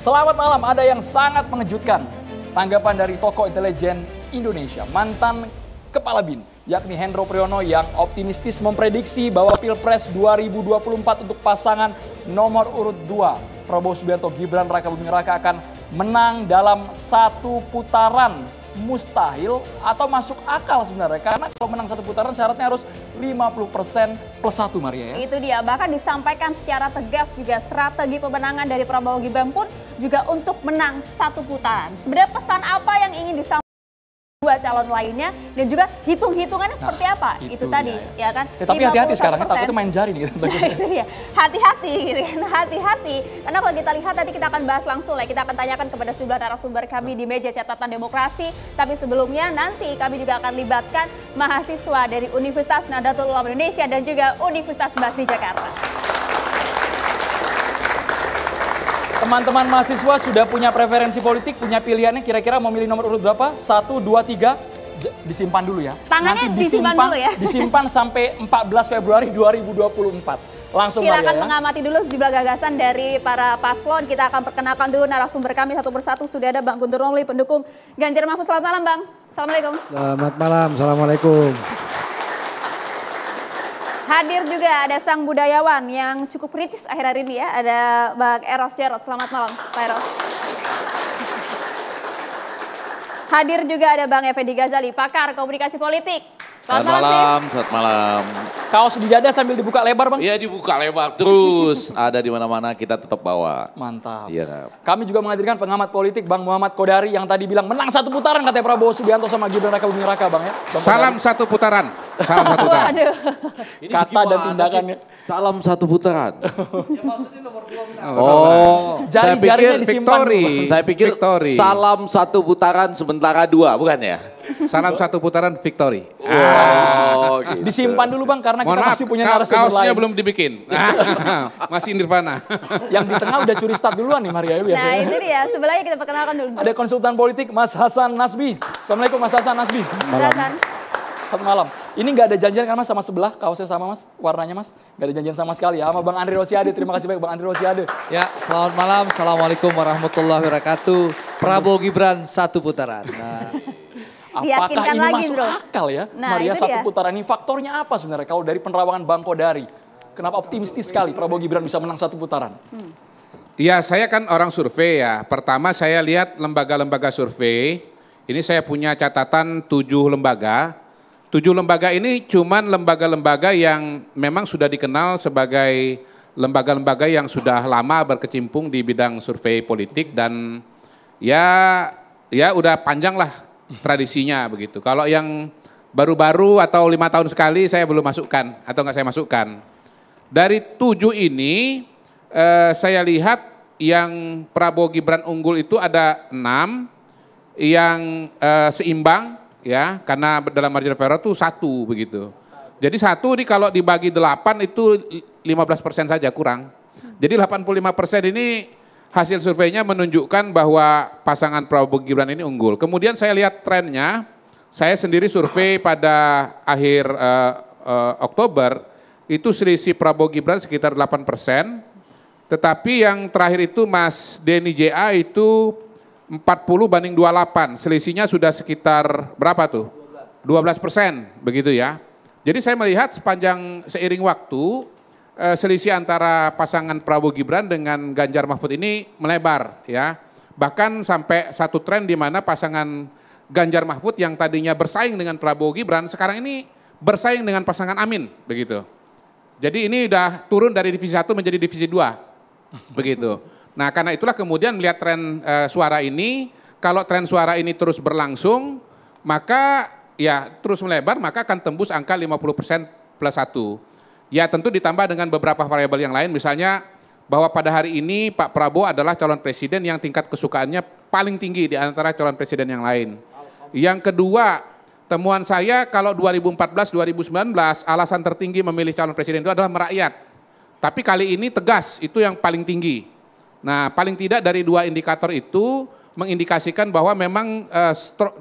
Selamat malam, ada yang sangat mengejutkan. Tanggapan dari tokoh intelijen Indonesia, mantan Kepala BIN, yakni Hendro Priyono yang optimistis memprediksi bahwa Pilpres 2024 untuk pasangan nomor urut 2, Prabowo Subianto Gibran Raka Buming Raka akan menang dalam satu putaran. Mustahil atau masuk akal sebenarnya, karena kalau menang satu putaran syaratnya harus 50% plus 1, Maria ya. Itu dia, bahkan disampaikan secara tegas juga strategi pemenangan dari Prabowo Gibran pun juga untuk menang satu putaran. Sebenarnya pesan apa yang ingin disampaikan dua calon lainnya dan juga hitung-hitungannya seperti apa? Itu tadi ya kan. Tapi hati-hati sekarang, takutnya main jari nih. Hati-hati gitu kan, hati-hati. Karena kalau kita lihat tadi kita akan bahas langsung lah, kita akan tanyakan kepada sejumlah narasumber kami di meja catatan demokrasi. Tapi sebelumnya nanti kami juga akan libatkan mahasiswa dari Universitas Nahdlatul Ulama Indonesia dan juga Universitas Bagri Jakarta. Teman-teman mahasiswa sudah punya preferensi politik, punya pilihannya, kira-kira mau milih nomor urut berapa? 1, 2, 3, disimpan dulu ya. Tangannya nanti disimpan dulu ya. Disimpan sampai 14 Februari 2024. Langsung silakan ya. Mengamati dulu sejumlah gagasan dari para paslon. Kita akan perkenalkan dulu narasumber kami satu persatu. Sudah ada Bang Guntur Romli, pendukung Ganjar Mahfud. Selamat malam Bang. Assalamualaikum. Selamat malam, assalamualaikum. Hadir juga ada sang budayawan yang cukup kritis akhir-akhir ini ya. Ada Bang Eros Jarot. Selamat malam Pak Eros. Hadir juga ada Bang Effendi Ghazali, pakar komunikasi politik. Selamat malam, selamat malam. Kaos di dada sambil dibuka lebar Bang? Iya dibuka lebar terus, ada di mana-mana kita tetap bawa. Mantap. Iya. Kami juga menghadirkan pengamat politik Bang Muhammad Kodari yang tadi bilang menang satu putaran katanya Prabowo Subianto sama Gibran Raka Buming Raka Bang ya. Salam satu putaran. Salam satu putaran. Kata dan tindakannya. Salam satu putaran. Saya pikir victory. Saya pikir victory. Salam satu putaran sementara dua, bukan ya? Salam satu putaran victory. Gitu. Disimpan dulu Bang karena kita masih punya narasumber lain. Kaosnya belum dibikin. Masih Nirvana. Yang di tengah udah curi start duluan nih Maria biasanya. Nah ini dia, sebelahnya kita perkenalkan dulu. Ada konsultan politik Mas Hasan Nasbi. Assalamualaikum Mas Hasan Nasbi. Selamat malam. Ini nggak ada janjian kan Mas sama sebelah, kaosnya sama Mas, warnanya Mas. Nggak ada janjian sama sekali ya, sama Bang Andri Rosiade. Terima kasih banyak Bang Andri Rosiade. Ya, selamat malam. Assalamualaikum warahmatullahi wabarakatuh. Prabowo Gibran satu putaran. Nah. Apakah ini lagi, masuk bro? akal ya? Nah, Maria satu dia. putaran ini faktornya apa sebenarnya? Kalau dari penerawangan Bang Kodari, kenapa optimistis sekali Prabowo Gibran bisa menang satu putaran? Iya, saya kan orang survei ya. Pertama saya lihat lembaga-lembaga survei. Ini saya punya catatan 7 lembaga. 7 lembaga ini cuman lembaga-lembaga yang memang sudah dikenal sebagai lembaga-lembaga yang sudah lama berkecimpung di bidang survei politik dan ya udah panjang lah tradisinya begitu. Kalau yang baru-baru atau 5 tahun sekali saya belum masukkan atau nggak saya masukkan. Dari 7 ini saya lihat yang Prabowo Gibran unggul itu ada 6, yang seimbang ya karena dalam margin of error itu 1 begitu. Jadi 1 ini kalau dibagi 8 itu 15% saja kurang. Jadi 85% ini hasil surveinya menunjukkan bahwa pasangan Prabowo Gibran ini unggul. Kemudian saya lihat trennya, saya sendiri survei pada akhir Oktober, itu selisih Prabowo Gibran sekitar 8%. Tetapi yang terakhir itu Mas Denny JA itu 40/28, selisihnya sudah sekitar berapa tuh? 12%, begitu ya. Jadi saya melihat sepanjang seiring waktu, selisih antara pasangan Prabowo Gibran dengan Ganjar Mahfud ini melebar ya. Bahkan sampai satu tren di mana pasangan Ganjar Mahfud yang tadinya bersaing dengan Prabowo Gibran sekarang ini bersaing dengan pasangan Amin begitu. Jadi ini udah turun dari divisi 1 menjadi divisi 2 begitu. Nah karena itulah kemudian melihat tren suara ini, kalau tren suara ini terus berlangsung maka ya terus melebar maka akan tembus angka 50% plus 1. Ya tentu ditambah dengan beberapa variabel yang lain, misalnya bahwa pada hari ini Pak Prabowo adalah calon presiden yang tingkat kesukaannya paling tinggi di antara calon presiden yang lain. Yang kedua, temuan saya kalau 2014-2019 alasan tertinggi memilih calon presiden itu adalah merakyat. Tapi kali ini tegas, itu yang paling tinggi. Nah paling tidak dari 2 indikator itu mengindikasikan bahwa memang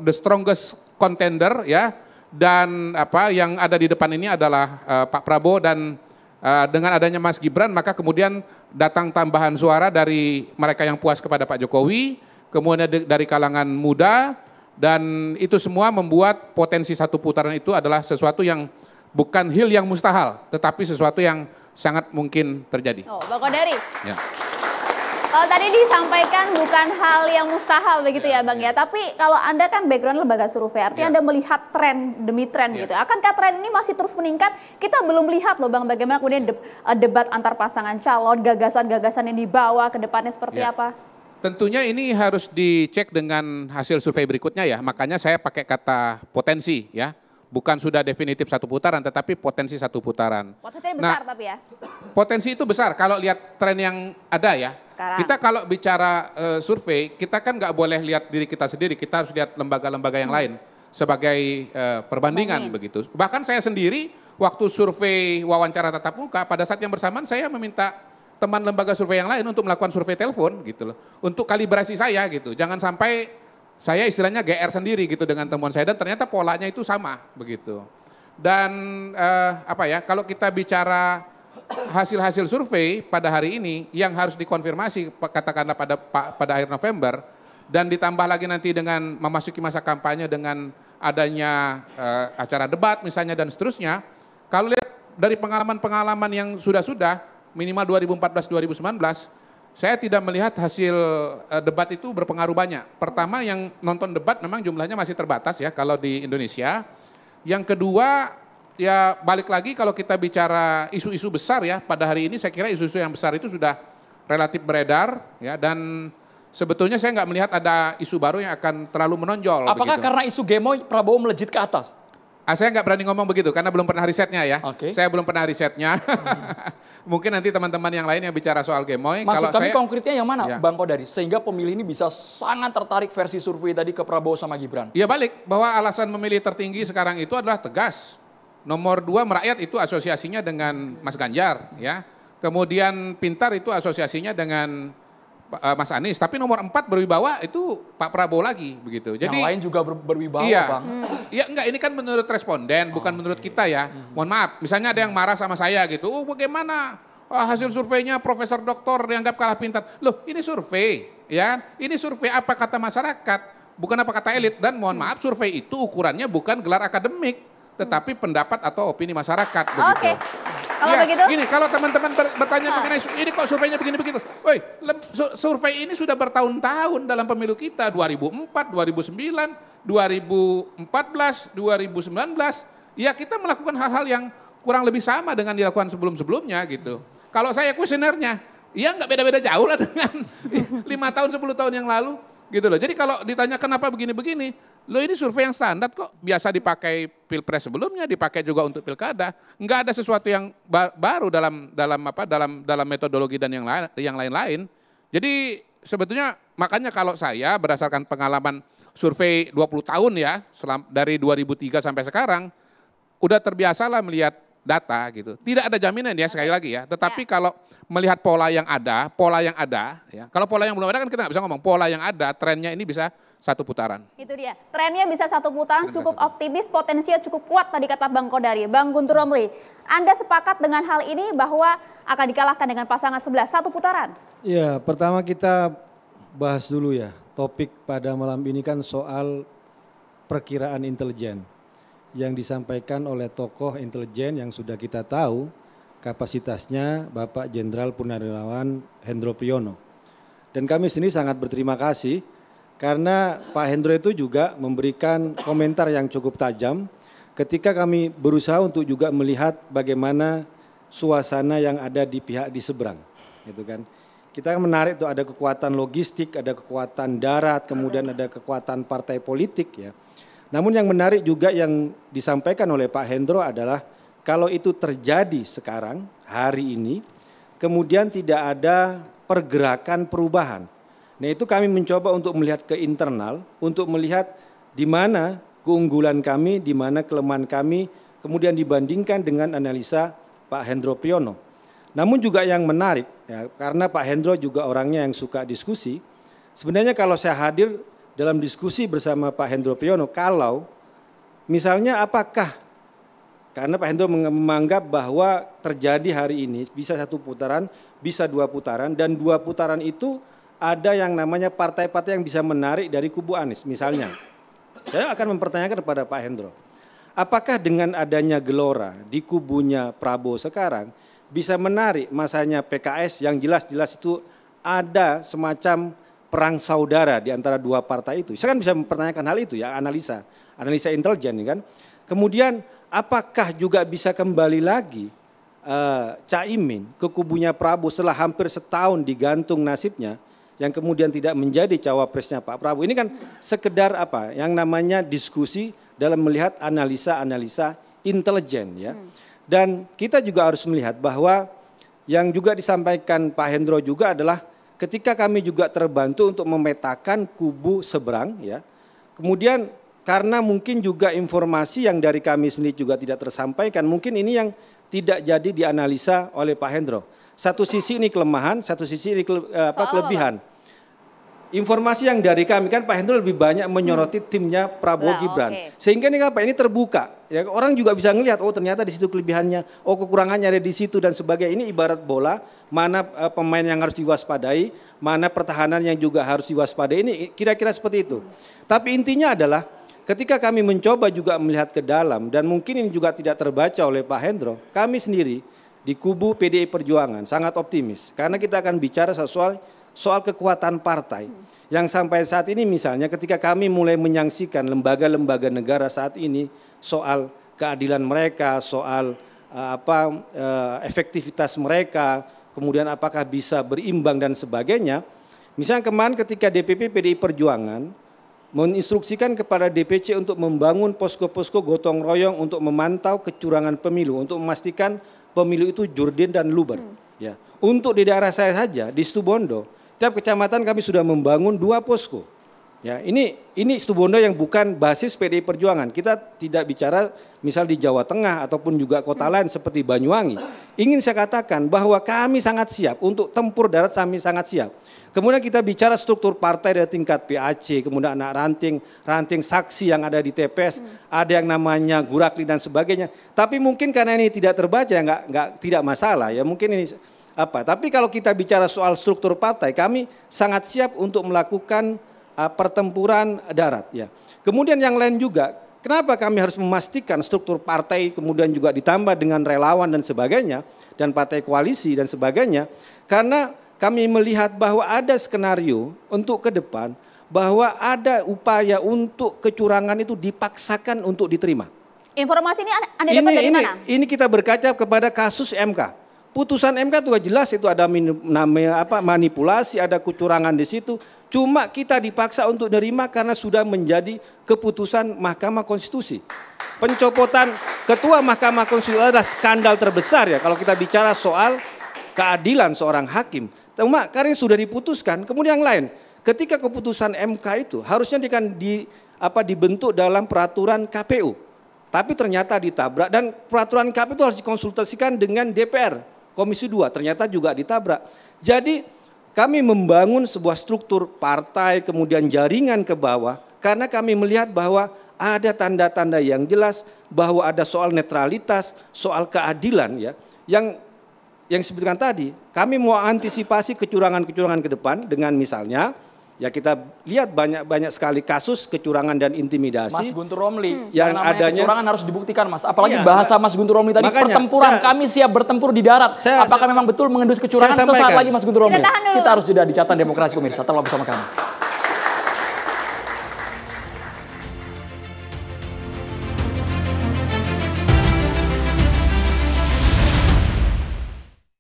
the strongest contender ya. Dan apa yang ada di depan ini adalah Pak Prabowo dan Dengan adanya Mas Gibran maka kemudian datang tambahan suara dari mereka yang puas kepada Pak Jokowi, kemudian dari kalangan muda, dan itu semua membuat potensi satu putaran itu adalah sesuatu yang bukan hal yang mustahil, tetapi sesuatu yang sangat mungkin terjadi. Oh, Bang Kodari. Ya. Kalau tadi disampaikan bukan hal yang mustahil begitu ya Bang ya. Tapi kalau Anda kan background lembaga survei, artinya Anda melihat tren demi tren gitu. Akankah tren ini masih terus meningkat? Kita belum lihat loh Bang bagaimana kemudian debat antar pasangan calon, gagasan-gagasan yang dibawa ke depannya seperti apa? Tentunya ini harus dicek dengan hasil survei berikutnya ya. Makanya saya pakai kata potensi ya. Bukan sudah definitif satu putaran, tetapi potensi satu putaran. Potensinya besar tapi ya? Potensi itu besar kalau lihat tren yang ada ya. Sekarang. Kita kalau bicara survei, kita kan nggak boleh lihat diri kita sendiri, kita harus lihat lembaga-lembaga yang lain sebagai perbandingan begitu. Bahkan saya sendiri waktu survei wawancara tatap muka, pada saat yang bersamaan saya meminta teman lembaga survei yang lain untuk melakukan survei telepon gitu loh. Untuk kalibrasi saya gitu, jangan sampai saya istilahnya GR sendiri gitu dengan temuan saya dan ternyata polanya itu sama begitu. Dan kalau kita bicara hasil-hasil survei pada hari ini yang harus dikonfirmasi katakanlah pada akhir November dan ditambah lagi nanti dengan memasuki masa kampanye dengan adanya acara debat misalnya dan seterusnya. Kalau lihat dari pengalaman-pengalaman yang sudah-sudah minimal 2014-2019 saya tidak melihat hasil debat itu berpengaruh banyak. Pertama yang nonton debat memang jumlahnya masih terbatas ya kalau di Indonesia. Yang kedua ya balik lagi kalau kita bicara isu-isu besar ya pada hari ini saya kira isu-isu yang besar itu sudah relatif beredar ya dan sebetulnya saya nggak melihat ada isu baru yang akan terlalu menonjol. Apakah begitu. karena isu Gemoy Prabowo melejit ke atas? Saya nggak berani ngomong begitu karena belum pernah risetnya ya. Okay. Saya belum pernah risetnya. Mungkin nanti teman-teman yang lain yang bicara soal Gemoy. Maksud kami konkretnya yang mana Ya. Bang Kodari? Sehingga pemilih ini bisa sangat tertarik versi survei tadi ke Prabowo sama Gibran. Ya balik bahwa alasan memilih tertinggi sekarang itu adalah tegas. Nomor 2 merakyat itu asosiasinya dengan Mas Ganjar ya. Kemudian pintar itu asosiasinya dengan Mas Anies, tapi nomor 4 berwibawa itu Pak Prabowo lagi begitu. Jadi yang lain juga berwibawa iya, Bang. Iya enggak ini kan menurut responden bukan menurut kita ya. Mohon maaf, misalnya ada yang marah sama saya gitu. Oh bagaimana hasil surveinya Profesor Doktor dianggap kalah pintar. Loh ini survei ya. Ini survei apa kata masyarakat, bukan apa kata elit dan mohon maaf survei itu ukurannya bukan gelar akademik tetapi pendapat atau opini masyarakat begitu. Oke. Kalau Ya, begitu? gini, kalau teman-teman bertanya mengenai ini kok surveinya begini-begitu. Woi, survei ini sudah bertahun-tahun dalam pemilu kita, 2004, 2009, 2014, 2019. Ya kita melakukan hal-hal yang kurang lebih sama dengan dilakukan sebelum-sebelumnya gitu. Kalau saya kuesionernya, ya nggak beda-beda jauh lah dengan 5 tahun, 10 tahun yang lalu. Gitu loh. Jadi kalau ditanya kenapa begini-begini, lo ini survei yang standar kok, biasa dipakai pilpres sebelumnya, dipakai juga untuk pilkada, nggak ada sesuatu yang baru dalam metodologi dan yang lain-lain. Jadi sebetulnya makanya kalau saya berdasarkan pengalaman survei 20 tahun ya, dari 2003 sampai sekarang, udah terbiasalah melihat data gitu. Tidak ada jaminan ya sekali lagi ya, tetapi kalau melihat pola yang ada ya. Kalau pola yang belum ada kan kita nggak bisa ngomong. Pola yang ada, trennya ini bisa satu putaran. Itu dia. Trennya bisa satu putaran, cukup optimis, potensinya cukup kuat tadi kata Bang Kodari. Bang Guntur Romli, Anda sepakat dengan hal ini bahwa akan dikalahkan dengan pasangan sebelah satu putaran? Ya, pertama kita bahas dulu ya. Topik pada malam ini kan soal perkiraan intelijen yang disampaikan oleh tokoh intelijen yang sudah kita tahu kapasitasnya Bapak Jenderal Purnawirawan Hendro Priyono. Dan kami sendiri sangat berterima kasih karena Pak Hendro itu juga memberikan komentar yang cukup tajam ketika kami berusaha untuk juga melihat bagaimana suasana yang ada di pihak di seberang, gitu kan. Kita menarik itu ada kekuatan logistik, ada kekuatan darat, kemudian ada kekuatan partai politik ya. Namun yang menarik juga yang disampaikan oleh Pak Hendro adalah kalau itu terjadi sekarang, hari ini, kemudian tidak ada pergerakan perubahan. Nah itu kami mencoba untuk melihat ke internal, untuk melihat di mana keunggulan kami, di mana kelemahan kami, kemudian dibandingkan dengan analisa Pak Hendro Priyono. Namun juga yang menarik, ya, karena Pak Hendro juga orangnya yang suka diskusi, sebenarnya kalau saya hadir dalam diskusi bersama Pak Hendro Priyono, kalau misalnya apakah Karena Pak Hendro menganggap bahwa terjadi hari ini bisa 1 putaran, bisa 2 putaran, dan 2 putaran itu ada yang namanya partai-partai yang bisa menarik dari kubu Anies. Misalnya, saya akan mempertanyakan kepada Pak Hendro, apakah dengan adanya gelora di kubunya Prabowo sekarang bisa menarik masanya PKS yang jelas-jelas itu ada semacam perang saudara di antara 2 partai itu. Saya kan bisa mempertanyakan hal itu ya, analisa intelijen kan. Kemudian apakah juga bisa kembali lagi Caimin ke kubunya Prabowo setelah hampir setahun digantung nasibnya yang kemudian tidak menjadi cawapresnya Pak Prabowo. Ini kan sekedar apa yang namanya diskusi dalam melihat analisa-analisa intelijen ya. Dan kita juga harus melihat bahwa yang juga disampaikan Pak Hendro juga adalah ketika kami juga terbantu untuk memetakan kubu seberang ya. Kemudian karena mungkin juga informasi yang dari kami sendiri juga tidak tersampaikan, mungkin ini yang tidak jadi dianalisa oleh Pak Hendro. Satu sisi ini kelemahan, satu sisi ini kelebihan. Informasi yang dari kami kan Pak Hendro lebih banyak menyoroti timnya Prabowo Gibran. Okay. Sehingga ini terbuka. Ya, orang juga bisa ngelihat, oh ternyata di situ kelebihannya, oh kekurangannya ada di situ dan sebagainya. Ini ibarat bola, mana pemain yang harus diwaspadai, mana pertahanan yang juga harus diwaspadai. Ini kira-kira seperti itu. Tapi intinya adalah ketika kami mencoba juga melihat ke dalam dan mungkin ini juga tidak terbaca oleh Pak Hendro, kami sendiri di kubu PDI Perjuangan sangat optimis karena kita akan bicara soal kekuatan partai yang sampai saat ini misalnya ketika kami mulai menyaksikan lembaga-lembaga negara saat ini soal keadilan mereka, soal efektivitas mereka, kemudian apakah bisa berimbang dan sebagainya. Misalnya kemarin ketika DPP PDI Perjuangan menginstruksikan kepada DPC untuk membangun posko-posko gotong royong untuk memantau kecurangan pemilu, untuk memastikan pemilu itu jurdil dan luber. Ya. Untuk di daerah saya saja, di Situbondo, tiap kecamatan kami sudah membangun 2 posko. Ya, ini Situbondo yang bukan basis PDI Perjuangan. Kita tidak bicara misal di Jawa Tengah ataupun juga kota lain seperti Banyuwangi. Ingin saya katakan bahwa kami sangat siap untuk tempur darat, kami sangat siap. Kemudian kita bicara struktur partai dari tingkat PAC, kemudian anak ranting saksi yang ada di TPS, ada yang namanya Gurakli dan sebagainya. Tapi mungkin karena ini tidak terbaca, tidak masalah ya. Mungkin ini Tapi kalau kita bicara soal struktur partai, kami sangat siap untuk melakukan pertempuran darat ya. Kemudian yang lain juga, kenapa kami harus memastikan struktur partai kemudian juga ditambah dengan relawan dan sebagainya dan partai koalisi dan sebagainya? Karena kami melihat bahwa ada skenario untuk ke depan bahwa ada upaya untuk kecurangan itu dipaksakan untuk diterima. Informasi ini Anda dapat dari mana? Ini kita berkaca kepada kasus MK. Putusan MK itu jelas itu ada manipulasi, ada kecurangan di situ. Cuma kita dipaksa untuk nerima karena sudah menjadi keputusan Mahkamah Konstitusi. Pencopotan Ketua Mahkamah Konstitusi adalah skandal terbesar ya kalau kita bicara soal keadilan seorang hakim. Cuma karena sudah diputuskan, kemudian yang lain, ketika keputusan MK itu harusnya dibentuk dalam peraturan KPU. Tapi ternyata ditabrak dan peraturan KPU itu harus dikonsultasikan dengan DPR, Komisi 2, ternyata juga ditabrak. Jadi kami membangun sebuah struktur partai, kemudian jaringan ke bawah, karena kami melihat bahwa ada tanda-tanda yang jelas bahwa ada soal netralitas, soal keadilan ya, yang disebutkan tadi, kami mau antisipasi kecurangan-kecurangan ke depan dengan misalnya, ya kita lihat banyak sekali kasus kecurangan dan intimidasi. Mas Guntur Romli, yang adanya kecurangan harus dibuktikan Mas. Apalagi bahasa Mas Guntur Romli tadi, pertempuran, kami siap bertempur di darat. Apakah memang betul mengendus kecurangan? Sesaat lagi Mas Guntur Romli. Kita harus jeda di Catatan Demokrasi pemirsa, tetaplah bersama kami.